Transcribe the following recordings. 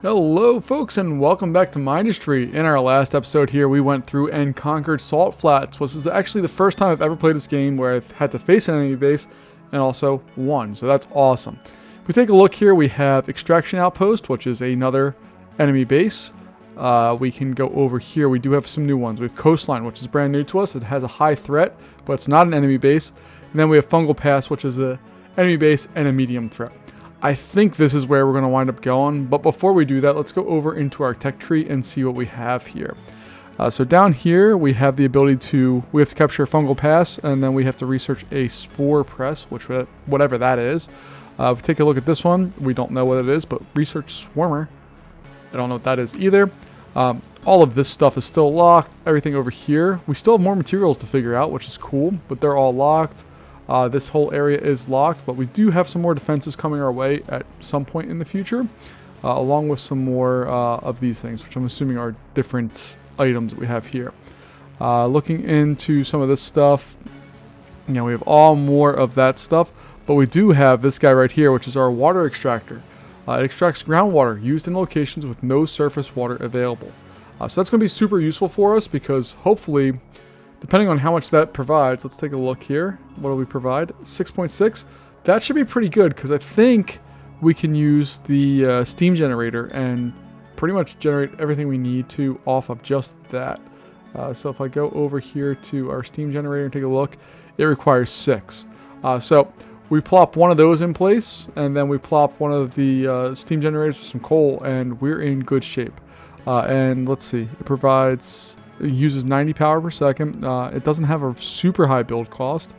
Hello folks and welcome back to Mindustry. In our last episode here we went through and conquered Salt Flats. This is actually the first time I've ever played this game where I've had to face an enemy base and also won, so that's awesome. If we take a look here, we have Extraction Outpost, which is another enemy base. We can go over here. We do have some new ones. We have Coastline, which is brand new to us. It has a high threat, but it's not an enemy base. And then we have Fungal Pass, which is an enemy base and a medium threat. I think this is where we're going to wind up going, but before we do that, let's go over into our tech tree and see what we have here. So down here, we have the ability to, we have to capture a fungal pass, and then we have to research a spore press, which whatever that is. If we take a look at this one, we don't know what it is, but research swarmer, I don't know what that is either. All of this stuff is still locked. Everything over here, we still have more materials to figure out, which is cool, but they're all locked. This whole area is locked, but we do have some more defenses coming our way at some point in the future, along with some more of these things, which I'm assuming are different items that we have here. Looking into some of this stuff, we have all more of that stuff, but we do have this guy right here, which is our water extractor. It extracts groundwater used in locations with no surface water available. So that's going to be super useful for us because hopefully, depending on how much that provides, let's take a look here. What do we provide? 6.6. That should be pretty good because I think we can use the steam generator and pretty much generate everything we need to off of just that. So if I go over here to our steam generator and take a look, it requires 6. So we plop one of those in place, and then we plop one of the steam generators with some coal, and we're in good shape. And let's see, it uses 90 power per second. It doesn't have a super high build cost.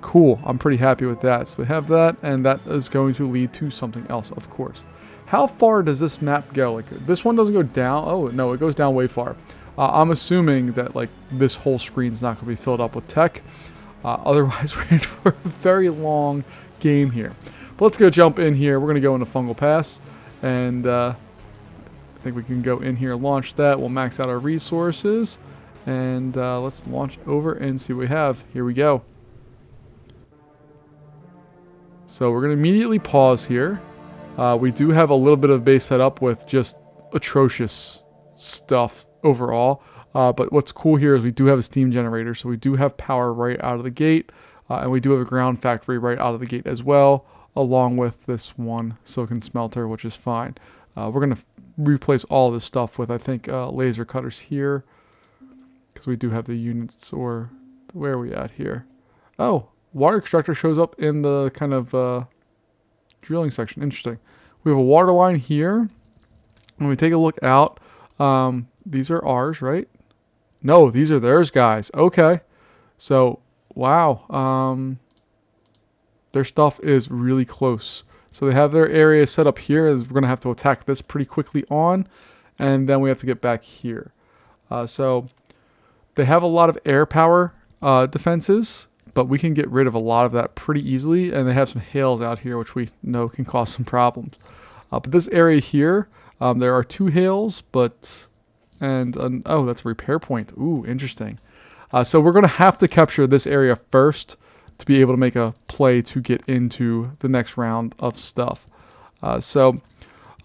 Cool, I'm pretty happy with that. So we have that, and that is going to lead to something else, of course. How far does this map go? Like, this one doesn't go down. Oh, no, it goes down way far. I'm assuming that like this whole screen's not going to be filled up with tech. Otherwise, we're in for a very long game here. But let's go jump in here. We're going to go into Fungal Pass, and I think we can go in here, launch that. We'll max out our resources, and let's launch over and see what we have. Here we go. So we're going to immediately pause here. We do have a little bit of base set up with just atrocious stuff overall. But what's cool here is we do have a steam generator, so we do have power right out of the gate. And we do have a ground factory right out of the gate as well, along with this one silicon smelter, which is fine. We're going to replace all this stuff with, I think, laser cutters here, because we do have the units. Or where are we at here? Oh, water extractor shows up in the kind of drilling section. Interesting. We have a water line here. When we take a look out, these are ours, right? No, these are theirs, guys. Okay. So, wow. Their stuff is really close. So they have their area set up here. We're going to have to attack this pretty quickly on. And then we have to get back here. So they have a lot of air power defenses, but we can get rid of a lot of that pretty easily. And they have some hails out here, which we know can cause some problems. But this area here, there are 2 hails, but... And, oh, that's a repair point. Ooh, interesting. So we're going to have to capture this area first to be able to make a play to get into the next round of stuff. So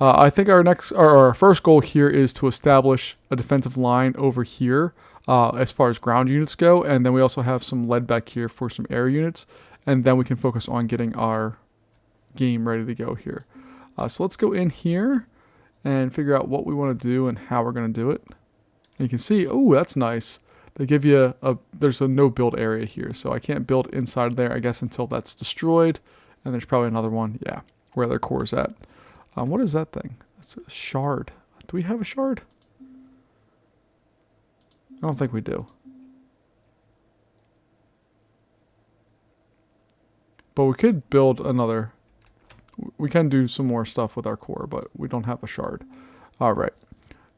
I think our first goal here is to establish a defensive line over here as far as ground units go. And then we also have some lead back here for some air units. And then we can focus on getting our game ready to go here. So let's go in here and figure out what we want to do and how we're going to do it. And you can see, oh, that's nice. They give you there's a no build area here, so I can't build inside there, I guess, until that's destroyed. And there's probably another one, yeah, where their core is at. What is that thing? That's a shard. Do we have a shard? I don't think we do. But we could build another. We can do some more stuff with our core, but we don't have a shard. All right.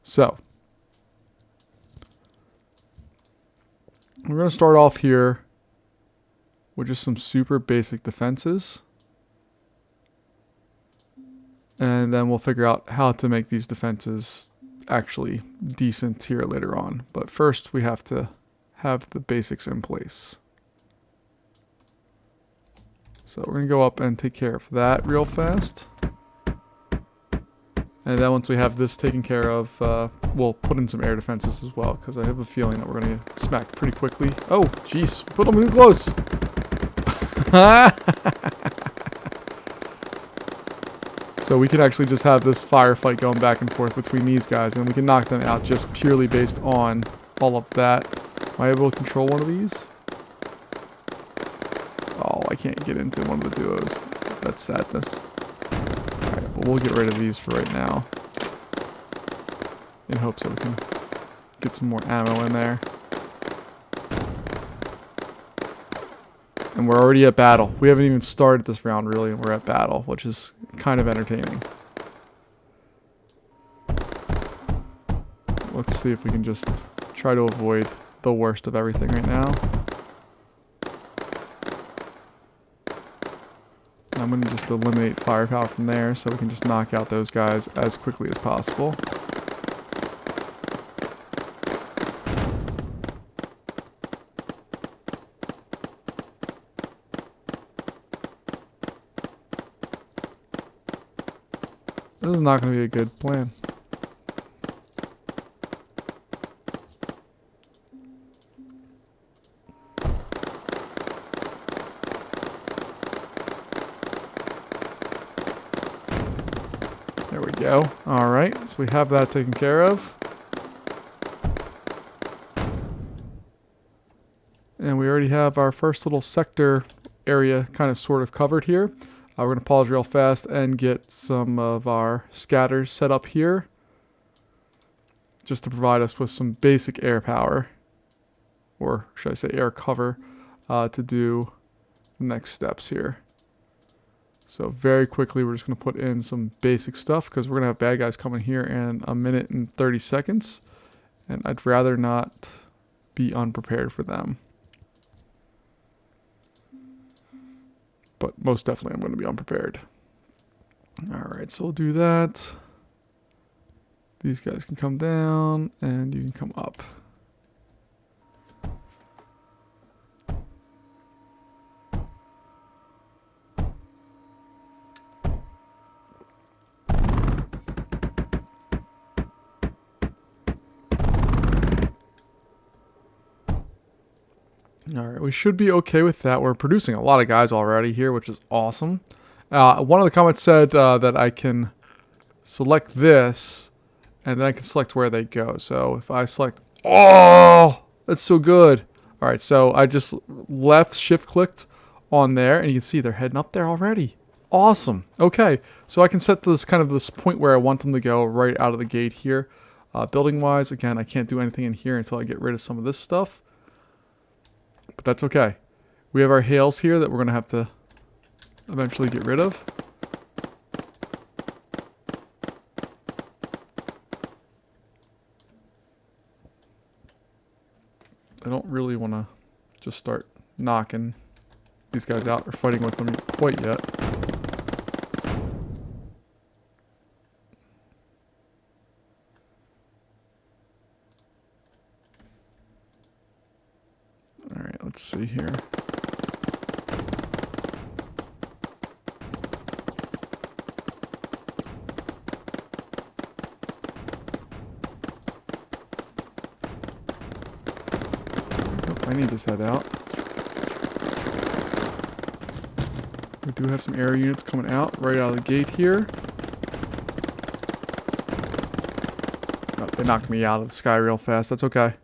So we're going to start off here with just some super basic defenses. And then we'll figure out how to make these defenses actually decent here later on. But first we have to have the basics in place. So we're going to go up and take care of that real fast. And then once we have this taken care of, we'll put in some air defenses as well, because I have a feeling that we're going to get smacked pretty quickly. Oh, jeez. Put them too close. So we can actually just have this firefight going back and forth between these guys, and we can knock them out just purely based on all of that. Am I able to control one of these? Oh, I can't get into one of the duos. That's sadness. Alright, well, we'll get rid of these for right now. In hopes that we can get some more ammo in there. And we're already at battle. We haven't even started this round, really, and we're at battle, which is kind of entertaining. Let's see if we can just try to avoid the worst of everything right now. I'm going to just eliminate firepower from there so we can just knock out those guys as quickly as possible. This is not going to be a good plan. There we go. Alright, so we have that taken care of. And we already have our first little sector area kind of sort of covered here. We're going to pause real fast and get some of our scatters set up here. Just to provide us with some basic air power. Or should I say air cover to do the next steps here. So very quickly we're just going to put in some basic stuff because we're going to have bad guys coming here in a minute and 30 seconds. And I'd rather not be unprepared for them. But most definitely I'm going to be unprepared. Alright, so we'll do that. These guys can come down and you can come up. Alright, we should be okay with that. We're producing a lot of guys already here, which is awesome. One of the comments said that I can select this, and then I can select where they go. So if I select... Oh! That's so good! Alright, so I just left shift-clicked on there, and you can see they're heading up there already. Awesome! Okay, so I can set this kind of this point where I want them to go right out of the gate here. Building-wise, again, I can't do anything in here until I get rid of some of this stuff. But that's okay. We have our hails here that we're going to have to eventually get rid of. I don't really want to just start knocking these guys out or fighting with them quite yet. Alright, let's see here. I need this head out. We do have some air units coming out right out of the gate here. Oh, they knocked me out of the sky real fast. That's okay.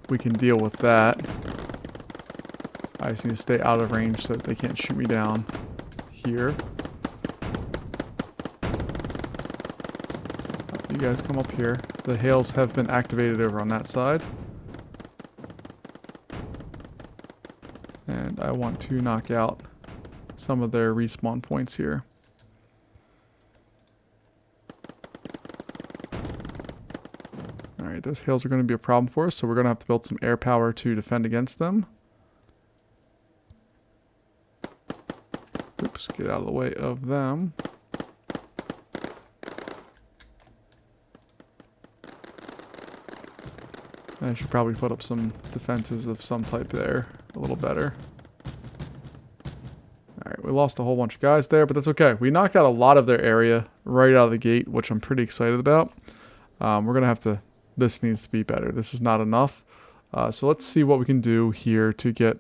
We can deal with that. I just need to stay out of range so that they can't shoot me down here. You guys come up here. The hails have been activated over on that side. And I want to knock out some of their respawn points here. Alright, those hails are going to be a problem for us, so we're going to have to build some air power to defend against them. Oops, get out of the way of them. I should probably put up some defenses of some type there, a little better. Alright, we lost a whole bunch of guys there, but that's okay. We knocked out a lot of their area right out of the gate, which I'm pretty excited about. We're going to have to... This needs to be better. This is not enough. So let's see what we can do here to get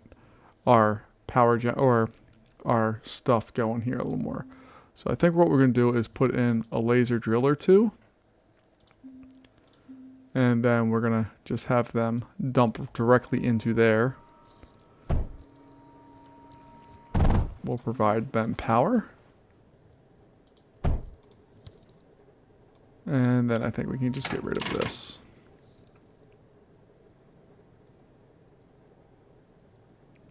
our our stuff going here a little more. So I think what we're going to do is put in a laser drill or two. And then we're going to just have them dump directly into there. We'll provide them power. And then I think we can just get rid of this.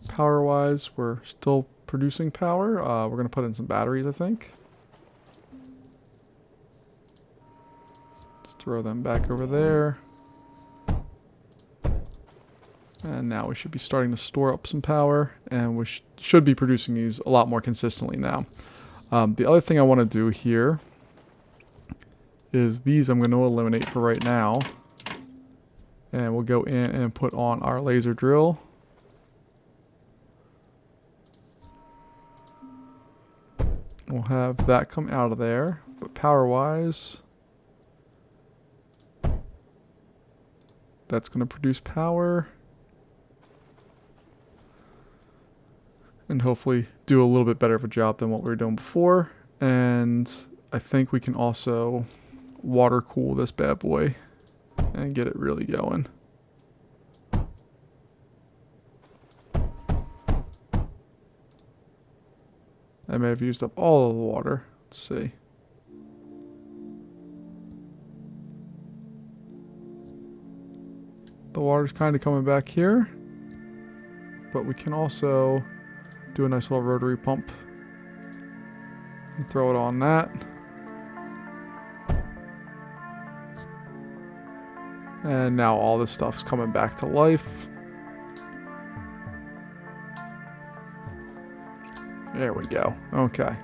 Power-wise, we're still producing power. We're going to put in some batteries, I think. Let's throw them back over there. And now we should be starting to store up some power. And we should be producing these a lot more consistently now. The other thing I want to do here is these I'm going to eliminate for right now. And we'll go in and put on our laser drill. We'll have that come out of there, but power-wise, that's going to produce power and hopefully do a little bit better of a job than what we were doing before. And I think we can also water cool this bad boy and get it really going. I may have used up all of the water. Let's see. The water's kind of coming back here. But we can also do a nice little rotary pump. And throw it on that. And now all this stuff's coming back to life. There we go. Okay.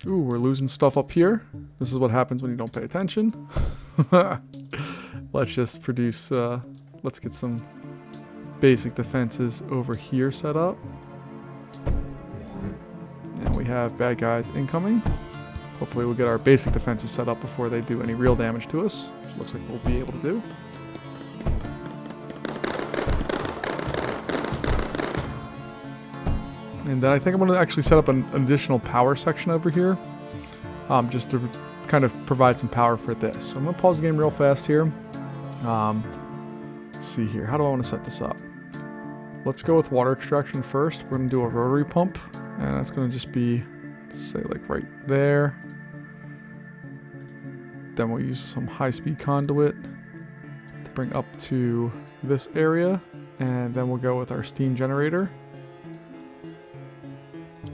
Ooh, we're losing stuff up here. This is what happens when you don't pay attention. Let's just produce, let's get some basic defenses over here set up. And we have bad guys incoming. Hopefully we'll get our basic defenses set up before they do any real damage to us, which looks like we'll be able to do. And then I think I'm going to actually set up an additional power section over here. Just to kind of provide some power for this. So I'm going to pause the game real fast here. Let's see here. How do I want to set this up? Let's go with water extraction first. We're going to do a rotary pump. And that's going to just be, say, like right there. Then we'll use some high-speed conduit to bring up to this area. And then we'll go with our steam generator.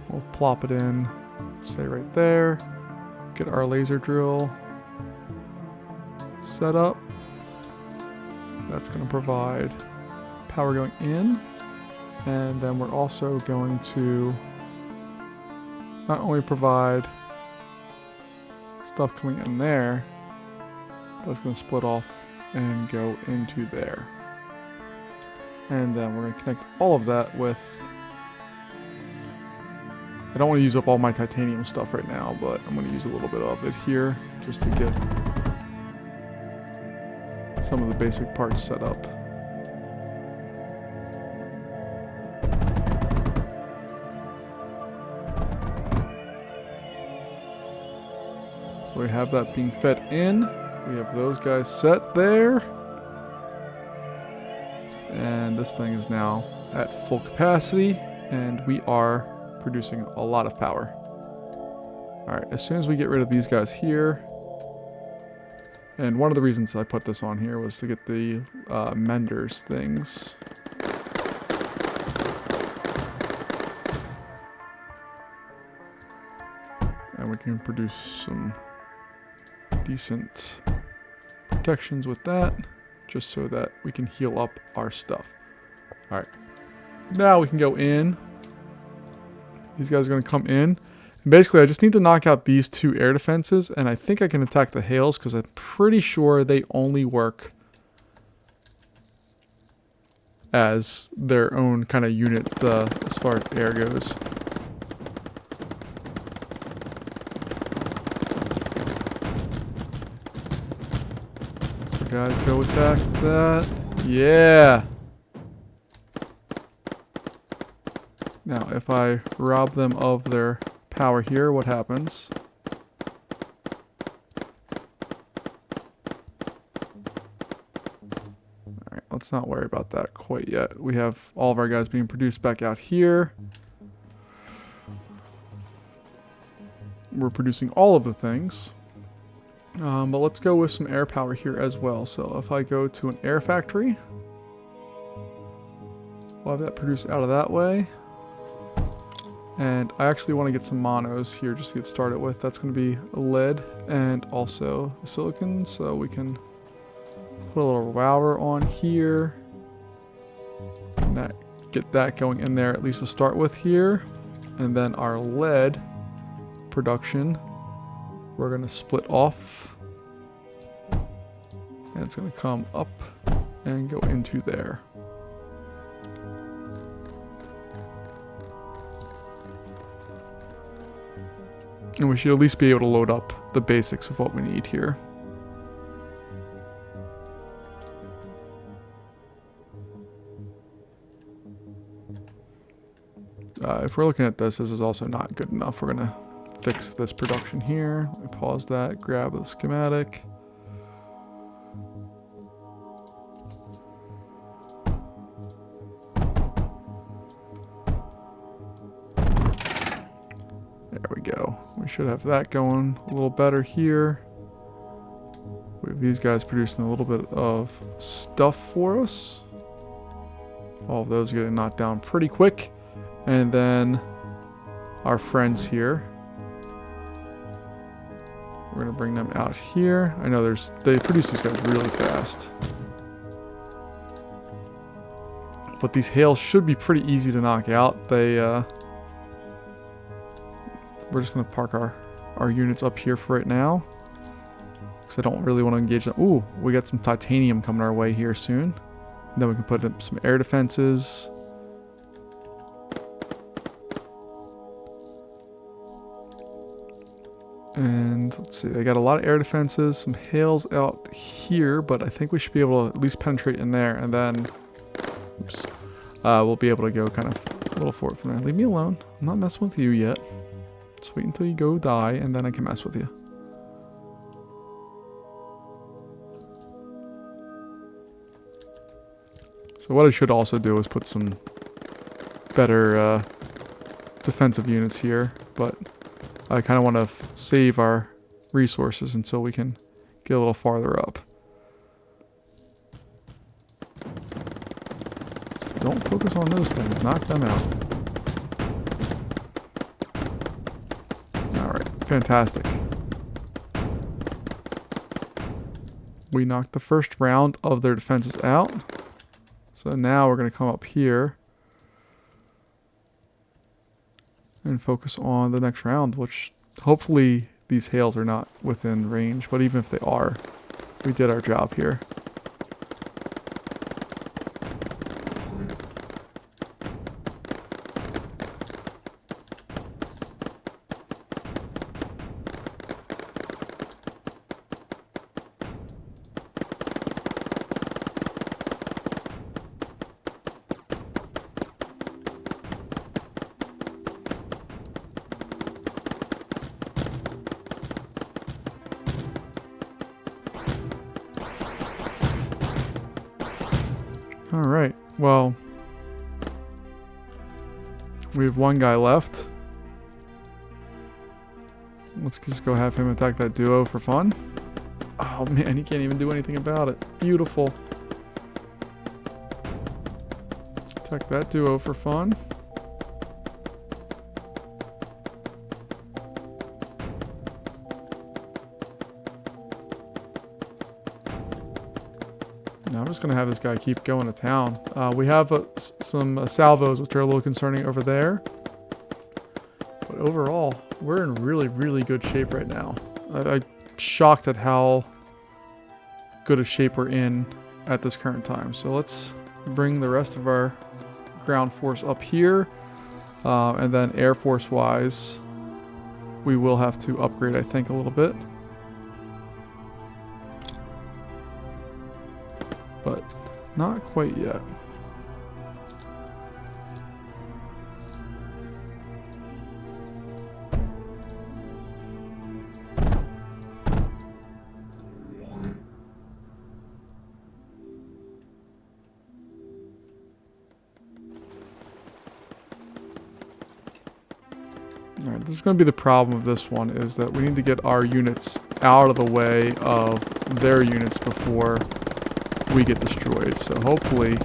We'll plop it in, say right there. Get our laser drill set up. That's going to provide power going in. And then we're also going to not only provide stuff coming in there, but it's going to split off and go into there. And then we're going to connect all of that with... I don't want to use up all my titanium stuff right now, but I'm going to use a little bit of it here just to get some of the basic parts set up. So we have that being fed in. We have those guys set there. And this thing is now at full capacity, and we are producing a lot of power. Alright, as soon as we get rid of these guys here, and one of the reasons I put this on here was to get the menders things. And we can produce some decent protections with that, just so that we can heal up our stuff. Alright, now we can go in. These guys are going to come in. And basically, I just need to knock out these two air defenses. And I think I can attack the hails because I'm pretty sure they only work as their own kind of unit as far as air goes. So guys, go attack that. Yeah! Now, if I rob them of their power here, what happens? Alright, let's not worry about that quite yet. We have all of our guys being produced back out here. We're producing all of the things. But let's go with some air power here as well. So if I go to an air factory, we'll have that produced out of that way. And I actually want to get some monos here just to get started with. That's going to be lead and also silicon. So we can put a little router on here. And get that going in there at least to start with here. And then our lead production, we're going to split off. And it's going to come up and go into there. And we should at least be able to load up the basics of what we need here. If we're looking at this, this is also not good enough. We're going to fix this production here. Let me pause that, grab the schematic. There we go. We should have that going a little better here. We have these guys producing a little bit of stuff for us. All of those getting knocked down pretty quick. And then our friends here. We're going to bring them out here. I know they produce these guys really fast. But these hails should be pretty easy to knock out. We're just going to park our units up here for right now. Because I don't really want to engage them. Ooh, we got some titanium coming our way here soon. And then we can put up some air defenses. And let's see, they got a lot of air defenses, some hails out here, but I think we should be able to at least penetrate in there, and then, oops, we'll be able to go kind of a little forward from there. Leave me alone. I'm not messing with you yet. Just wait until you go die, and then I can mess with you. So what I should also do is put some better defensive units here, but I kind of want to save our resources until we can get a little farther up. So don't focus on those things. Knock them out. Alright, fantastic. We knocked the first round of their defenses out. So now we're going to come up here and focus on the next round, which hopefully these hails are not within range, but even if they are, we did our job here. Alright, well, we have one guy left. Let's just go have him attack that duo for fun. Oh man, he can't even do anything about it. Beautiful. Attack that duo for fun. Now I'm just going to have this guy keep going to town. We have some salvos, which are a little concerning over there. But overall, we're in really, really good shape right now. I'm shocked at how good a shape we're in at this current time. So let's bring the rest of our ground force up here. And then Air Force wise, we will have to upgrade, I think, a little bit. But not quite yet. Alright, this is going to be the problem of this one, is that we need to get our units out of the way of their units before we get destroyed. So hopefully...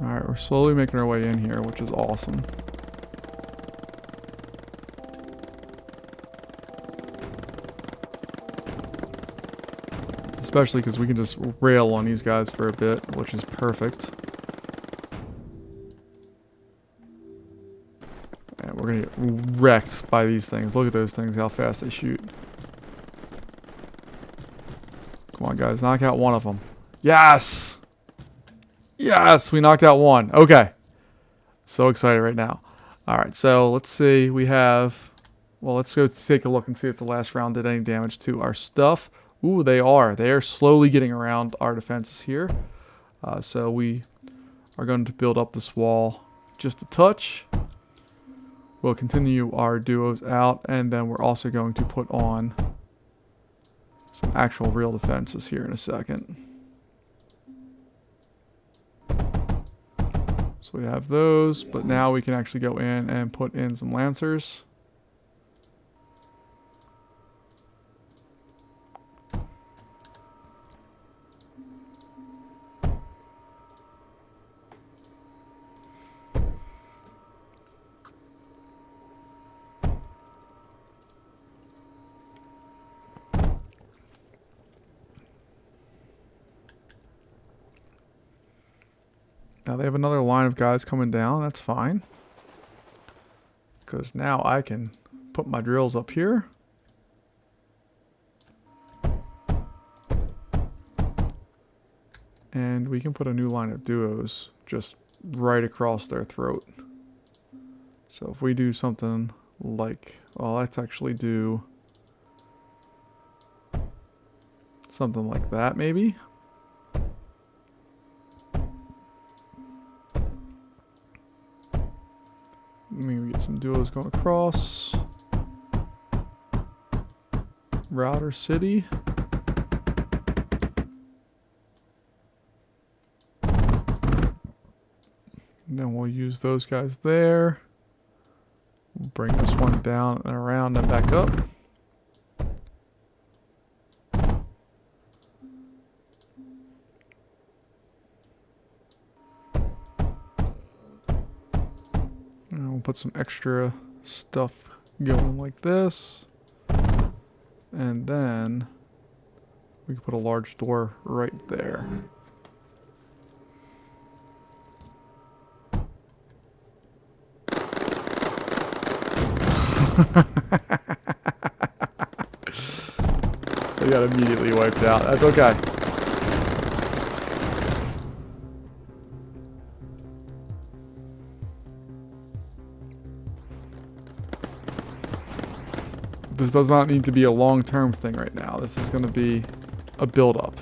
Alright, we're slowly making our way in here, which is awesome. Especially because we can just rail on these guys for a bit, which is perfect. And we're gonna get wrecked by these things. Look at those things, how fast they shoot. Come on, guys, knock out one of them. Yes! Yes, we knocked out one. Okay. So excited right now. Alright, so let's see. We have... Well, let's go take a look and see if the last round did any damage to our stuff. Ooh, they are. They are slowly getting around our defenses here. So we are going to build up this wall just a touch. We'll continue our duos out, and then we're also going to put on some actual real defenses here in a second. So we have those, but now we can actually go in and put in some lancers. Now they have another line of guys coming down. That's fine. Because now I can put my drills up here. And we can put a new line of duos just right across their throat. So if we do something like... Well, let's actually do something like that maybe. Maybe get some duos going across. Router City. And then we'll use those guys there. We'll bring this one down and around and back up. Put some extra stuff going like this, and then we can put a large door right there. They got immediately wiped out. That's okay. This does not need to be a long-term thing right now. This is going to be a build-up.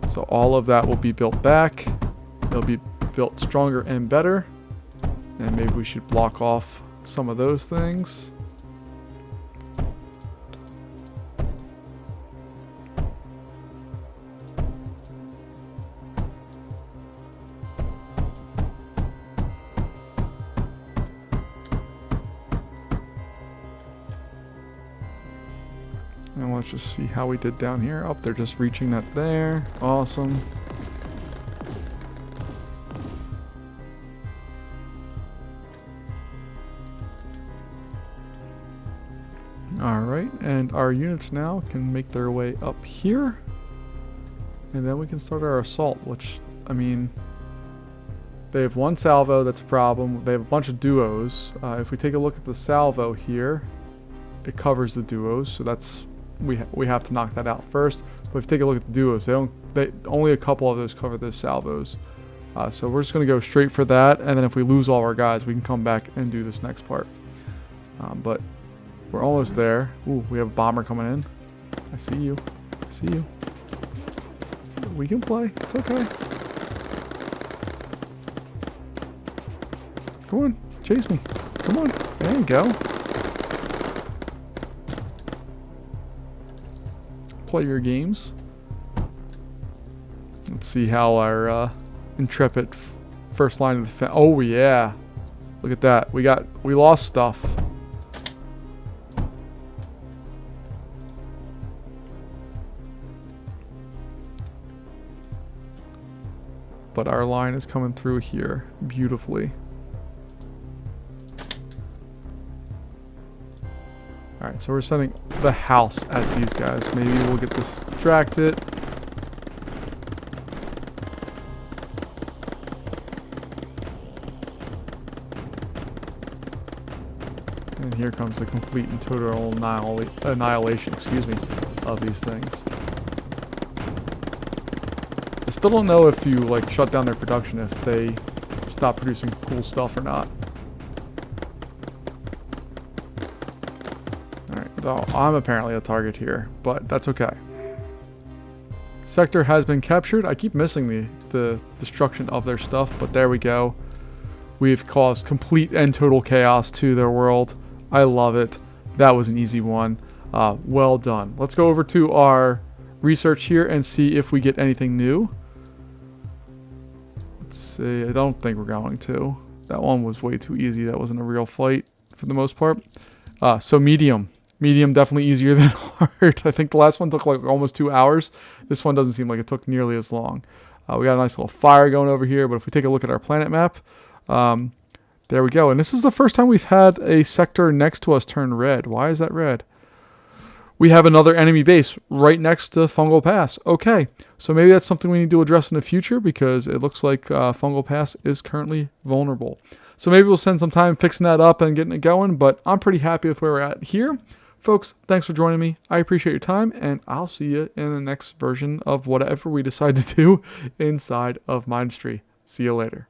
So all of that will be built back. It'll be built stronger and better. And maybe we should block off some of those things. And let's just see how we did down here. Oh, they're just reaching that there. Awesome. Alright, and our units now can make their way up here. And then we can start our assault, which, I mean, they have one salvo, that's a problem. They have a bunch of duos. If we take a look at the salvo here, it covers the duos, so that's, we have to knock that out first. But if you take a look at the duos, only a couple of those cover those salvos. So we're just going to go straight for that, and then if we lose all our guys, we can come back and do this next part. But we're almost there. Ooh, we have a bomber coming in. I see you. I see you. We can play. It's okay. Come on. Chase me. Come on. There you go. Play your games. Let's see how our intrepid first line of defense. Oh yeah. Look at that. We lost stuff. But our line is coming through here beautifully. Alright, so we're sending the house at these guys. Maybe we'll get distracted. And here comes the complete and total annihilation, excuse me, of these things. I still don't know if you like shut down their production if they stop producing cool stuff or not. Alright, so I'm apparently a target here, but that's okay. Sector has been captured. I keep missing the destruction of their stuff, but there we go. We've caused complete and total chaos to their world. I love it. That was an easy one. Well done. Let's go over to our research here and see if we get anything new. Let's see. I don't think we're going to. That one was way too easy. That wasn't a real fight for the most part. So medium. Medium definitely easier than hard. I think the last one took like almost 2 hours. This one doesn't seem like it took nearly as long. We got a nice little fire going over here, but if we take a look at our planet map, there we go. And this is the first time we've had a sector next to us turn red. Why is that red? We have another enemy base right next to Fungal Pass. Okay, so maybe that's something we need to address in the future because it looks like Fungal Pass is currently vulnerable. So maybe we'll spend some time fixing that up and getting it going, but I'm pretty happy with where we're at here. Folks, thanks for joining me. I appreciate your time, and I'll see you in the next version of whatever we decide to do inside of Mindustry. See you later.